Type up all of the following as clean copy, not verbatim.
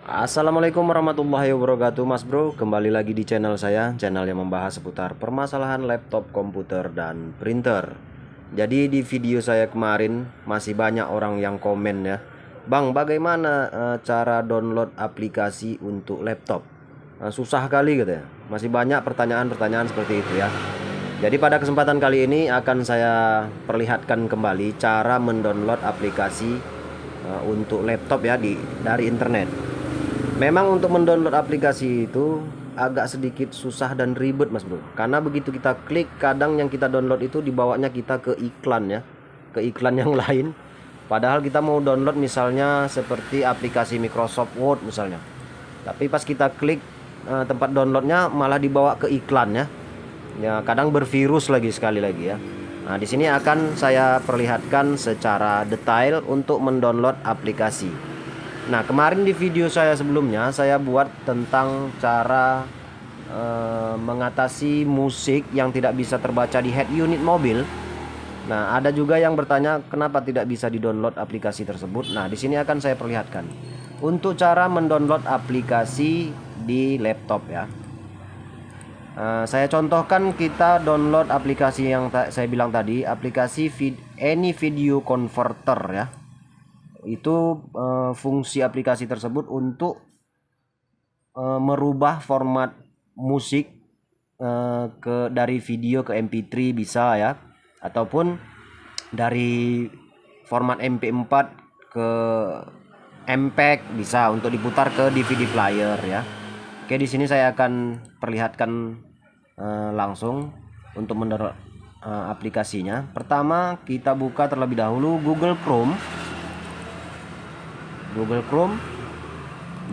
Assalamualaikum warahmatullahi wabarakatuh, Mas Bro. Kembali lagi di channel saya, channel yang membahas seputar permasalahan laptop, komputer, dan printer. Jadi di video saya kemarin masih banyak orang yang komen ya, Bang, bagaimana cara download aplikasi untuk laptop? Susah kali gitu ya. Masih banyak pertanyaan-pertanyaan seperti itu ya. Jadi pada kesempatan kali ini akan saya perlihatkan kembali cara mendownload aplikasi untuk laptop ya dari internet. Memang untuk mendownload aplikasi itu agak sedikit susah dan ribet, Mas Bro. Karena begitu kita klik, kadang yang kita download itu dibawanya kita ke iklan ya, ke iklan yang lain. Padahal kita mau download misalnya seperti aplikasi Microsoft Word misalnya. Tapi pas kita klik tempat downloadnya malah dibawa ke iklan ya. Ya, kadang bervirus sekali lagi ya. Nah, di sini akan saya perlihatkan secara detail untuk mendownload aplikasi. Nah, kemarin di video saya sebelumnya saya buat tentang cara mengatasi musik yang tidak bisa terbaca di head unit mobil. Nah, ada juga yang bertanya kenapa tidak bisa di-download aplikasi tersebut. Nah, di sini akan saya perlihatkan untuk cara mendownload aplikasi di laptop ya. Saya contohkan kita download aplikasi yang saya bilang tadi, aplikasi Any Video Converter ya. Itu fungsi aplikasi tersebut untuk merubah format musik dari video ke MP3 bisa ya, ataupun dari format MP4 ke MPEG bisa untuk diputar ke DVD player ya. Oke, di sini saya akan perlihatkan langsung untuk mendownload aplikasinya. Pertama kita buka terlebih dahulu Google Chrome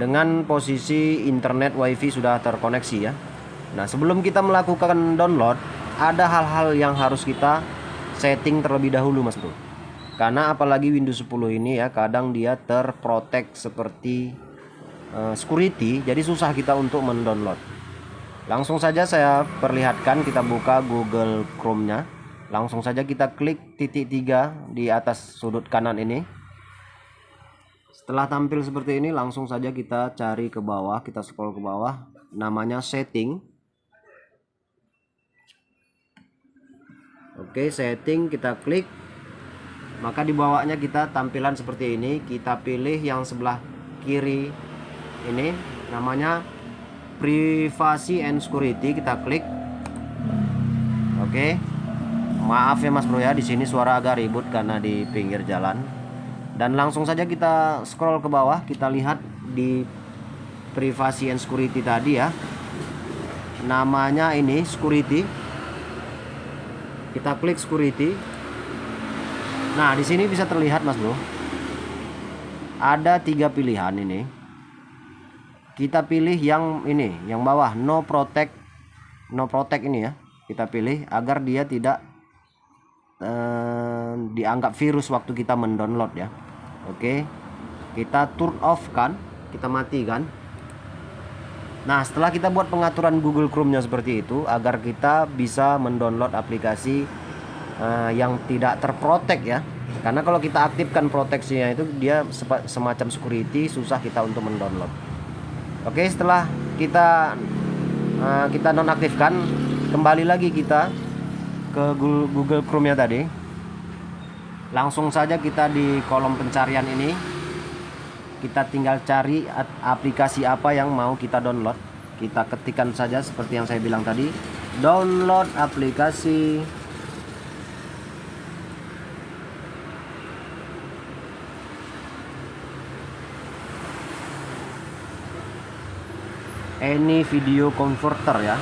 dengan posisi internet WiFi sudah terkoneksi ya. Nah, sebelum kita melakukan download, ada hal-hal yang harus kita setting terlebih dahulu, Mas Bro. Karena apalagi Windows 10 ini ya, kadang dia terprotek seperti security, jadi susah kita untuk mendownload. Langsung saja saya perlihatkan, kita buka Google Chrome-nya. Langsung saja kita klik titik 3 di atas sudut kanan ini. Setelah tampil seperti ini, langsung saja kita cari ke bawah, kita scroll ke bawah, namanya setting. Oke, setting kita klik. Maka di bawahnya kita tampilan seperti ini, kita pilih yang sebelah kiri ini, namanya Privacy and Security, kita klik. Oke. Maaf ya Mas Bro ya, di sini suara agak ribut karena di pinggir jalan. Dan langsung saja kita scroll ke bawah, kita lihat di Privacy and Security tadi ya. Namanya ini Security. Kita klik Security. Nah, di sini bisa terlihat Mas Bro. Ada 3 pilihan ini. Kita pilih yang ini, yang bawah no protect ini ya. Kita pilih agar dia tidak dianggap virus waktu kita mendownload ya. Oke, kita turn off kan, kita matikan. Nah, setelah kita buat pengaturan Google Chrome-nya seperti itu, agar kita bisa mendownload aplikasi yang tidak terprotek ya. Karena kalau kita aktifkan proteksinya itu, dia semacam security, susah kita untuk mendownload. Oke, setelah kita nonaktifkan, kembali lagi kita ke Google Chrome-nya tadi. Langsung saja kita di kolom pencarian ini, kita tinggal cari aplikasi apa yang mau kita download. Kita ketikkan saja seperti yang saya bilang tadi, download aplikasi Any Video Converter ya.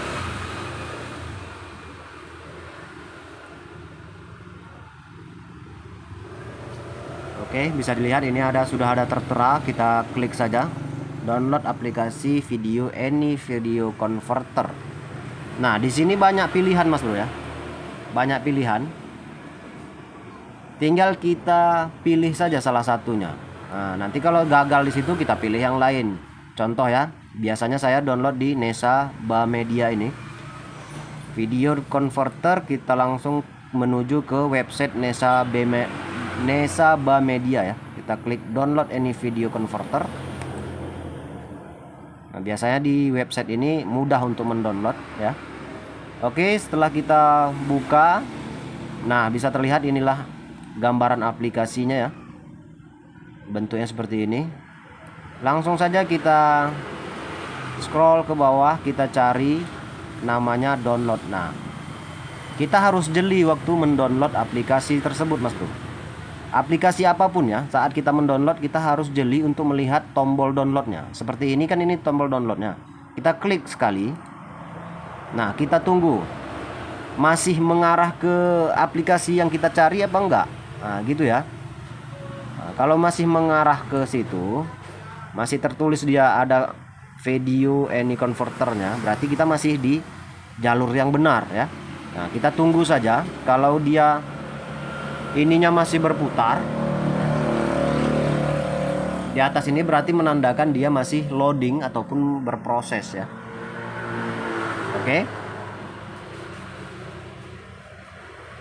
Oke, bisa dilihat ini sudah ada tertera, kita klik saja download aplikasi video Any Video Converter. Nah, di sini banyak pilihan Mas Bro ya. Banyak pilihan. Tinggal kita pilih saja salah satunya. Nah, nanti kalau gagal di situ kita pilih yang lain. Contoh ya, biasanya saya download di Nesa Bamedia ini. Video Converter, kita langsung menuju ke website Nesa Bamedia ya. Kita klik download Any Video Converter. Nah, biasanya di website ini mudah untuk mendownload ya. Oke, setelah kita buka, nah bisa terlihat inilah gambaran aplikasinya ya. Bentuknya seperti ini. Langsung saja kita scroll ke bawah, kita cari namanya download. Nah, kita harus jeli waktu mendownload aplikasi tersebut, Mas Bro. Aplikasi apapun ya, saat kita mendownload kita harus jeli untuk melihat tombol downloadnya. Seperti ini kan, ini tombol downloadnya. Kita klik sekali. Nah, kita tunggu masih mengarah ke aplikasi yang kita cari apa enggak. Nah, gitu ya. Nah, kalau masih mengarah ke situ, masih tertulis dia ada video any converternya, berarti kita masih di jalur yang benar ya. Nah, kita tunggu saja. Kalau dia ininya masih berputar di atas ini, berarti menandakan dia masih loading ataupun berproses ya. Oke,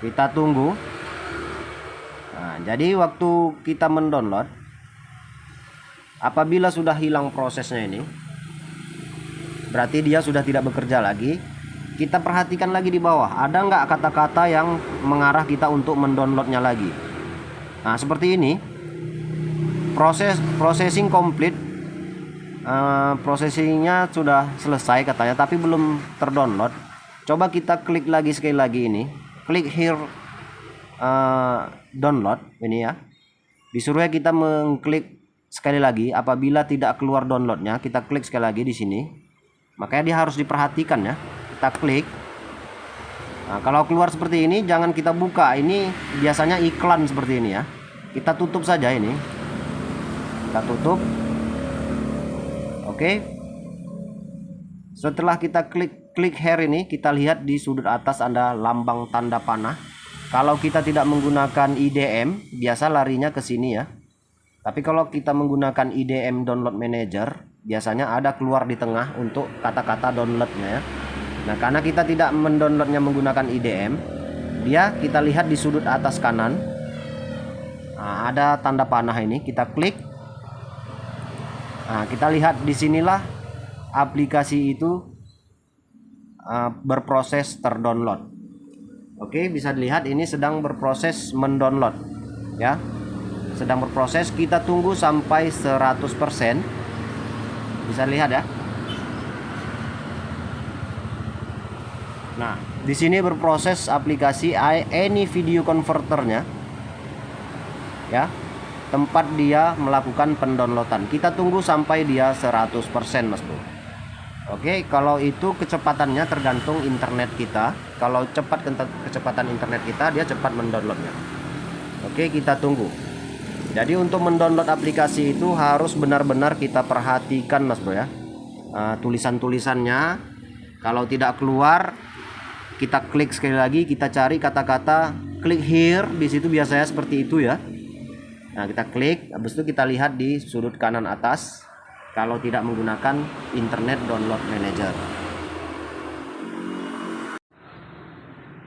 kita tunggu. Nah, jadi waktu kita mendownload, apabila sudah hilang prosesnya ini, berarti dia sudah tidak bekerja lagi. Kita perhatikan lagi di bawah, ada nggak kata-kata yang mengarah kita untuk mendownloadnya lagi. Nah, seperti ini. Processing complete. Processingnya sudah selesai katanya, tapi belum terdownload. Coba kita klik lagi sekali lagi ini. Klik here download ini ya. Disuruh kita mengklik sekali lagi. Apabila tidak keluar downloadnya, kita klik sekali lagi di sini. Makanya dia harus diperhatikan ya. Kita klik. Nah, kalau keluar seperti ini jangan kita buka. Ini biasanya iklan seperti ini ya. Kita tutup saja ini. Kita tutup. Oke. Setelah kita klik here ini, kita lihat di sudut atas ada lambang tanda panah. Kalau kita tidak menggunakan IDM, biasa larinya ke sini ya. Tapi kalau kita menggunakan IDM Download Manager, biasanya ada keluar di tengah untuk kata-kata downloadnya ya. Nah, karena kita tidak mendownloadnya menggunakan IDM, dia kita lihat di sudut atas kanan. Nah, ada tanda panah ini, kita klik. Nah, kita lihat di sinilah aplikasi itu berproses terdownload. Oke, bisa dilihat ini sedang berproses mendownload ya. Sedang berproses, kita tunggu sampai 100%. Bisa lihat ya. Nah, di sini berproses aplikasi any video converternya ya, tempat dia melakukan pendownloadan. Kita tunggu sampai dia 100%, Mas Bro. Oke, kalau itu kecepatannya tergantung internet kita. Kalau cepat kecepatan internet kita, dia cepat mendownloadnya. Oke, kita tunggu. Jadi untuk mendownload aplikasi itu harus benar-benar kita perhatikan, Mas Bro ya. Tulisan-tulisannya, kalau tidak keluar, kita klik sekali lagi, kita cari kata-kata klik here. Di situ biasanya seperti itu ya. Nah, kita klik, habis itu kita lihat di sudut kanan atas kalau tidak menggunakan Internet Download Manager.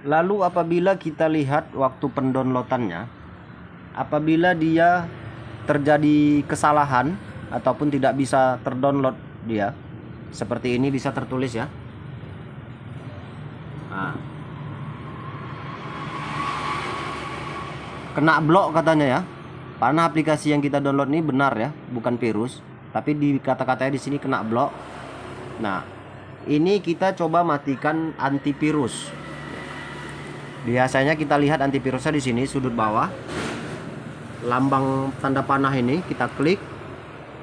Lalu apabila kita lihat waktu pendownloadannya, apabila dia terjadi kesalahan ataupun tidak bisa terdownload dia, seperti ini bisa tertulis ya. Nah, kena blok katanya ya. Karena aplikasi yang kita download ini benar ya, bukan virus, tapi di kata-katanya di sini kena blok. Nah, ini kita coba matikan antivirus. Biasanya kita lihat antivirusnya di sini sudut bawah. Lambang tanda panah ini kita klik.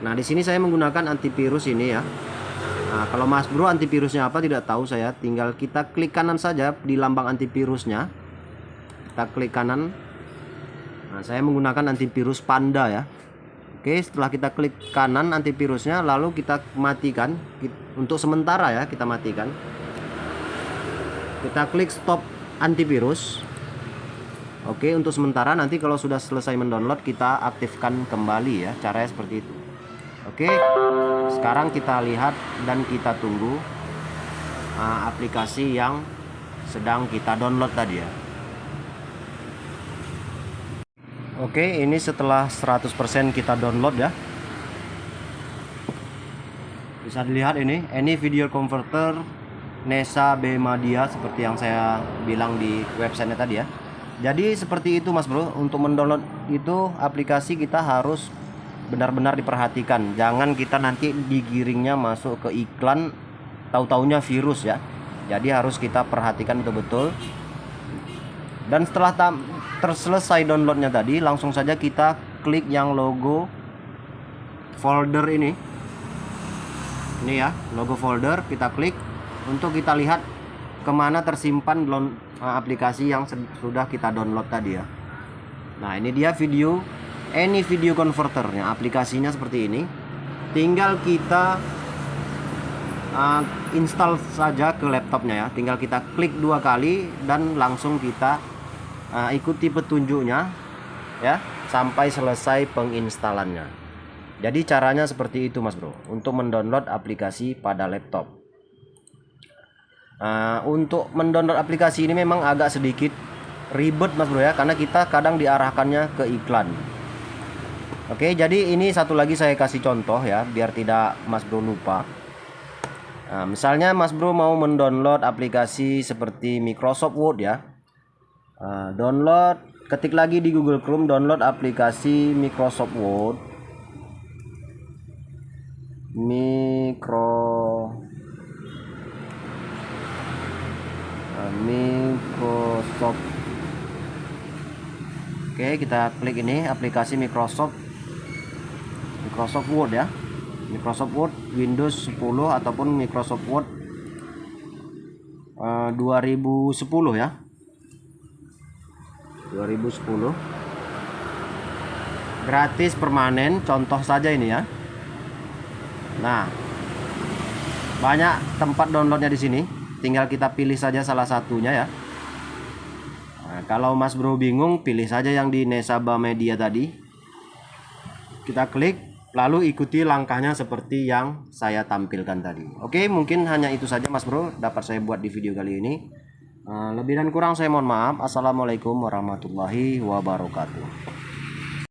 Nah, di sini saya menggunakan antivirus ini ya. Nah, kalau Mas Bro antivirusnya apa tidak tahu saya, tinggal kita klik kanan saja di lambang antivirusnya. Kita klik kanan. Nah, saya menggunakan antivirus Panda ya. Oke, setelah kita klik kanan antivirusnya, lalu kita matikan. Untuk sementara ya, kita matikan. Kita klik stop antivirus. Oke, untuk sementara, nanti kalau sudah selesai mendownload kita aktifkan kembali ya. Caranya seperti itu. Oke, sekarang kita lihat dan kita tunggu aplikasi yang sedang kita download tadi ya. Oke, ini setelah 100% kita download ya. Bisa dilihat ini video converter Nesa B Media seperti yang saya bilang di websitenya tadi ya. Jadi seperti itu Mas Bro, untuk mendownload itu aplikasi kita harus benar-benar diperhatikan. Jangan kita nanti digiringnya masuk ke iklan, tahu-taunya virus ya. Jadi harus kita perhatikan itu betul. Dan setelah terselesai downloadnya tadi, langsung saja kita klik yang logo folder ini ya, logo folder, kita klik untuk kita lihat kemana tersimpan aplikasi yang sudah kita download tadi ya. Nah ini dia video converternya, aplikasinya seperti ini. Tinggal kita install saja ke laptopnya ya. Tinggal kita klik 2 kali dan langsung kita ikuti petunjuknya ya sampai selesai penginstalannya. Jadi caranya seperti itu Mas Bro, untuk mendownload aplikasi pada laptop. Untuk mendownload aplikasi ini memang agak sedikit ribet Mas Bro ya, karena kita kadang diarahkannya ke iklan. Oke, jadi ini satu lagi saya kasih contoh ya, biar tidak Mas Bro lupa. Misalnya Mas Bro mau mendownload aplikasi seperti Microsoft Word ya. Download, ketik lagi di Google Chrome, download aplikasi Microsoft Word. Microsoft. Oke, kita klik ini aplikasi Microsoft Word ya. Microsoft Word Windows 10 ataupun Microsoft Word 2010 ya. 2010. Gratis permanen, contoh saja ini ya. Nah, banyak tempat downloadnya di sini. Tinggal kita pilih saja salah satunya ya. Nah, kalau Mas Bro bingung, pilih saja yang di Nesa B Media tadi. Kita klik, lalu ikuti langkahnya seperti yang saya tampilkan tadi. Oke, mungkin hanya itu saja Mas Bro dapat saya buat di video kali ini. Lebih dan kurang saya mohon maaf. Assalamualaikum warahmatullahi wabarakatuh.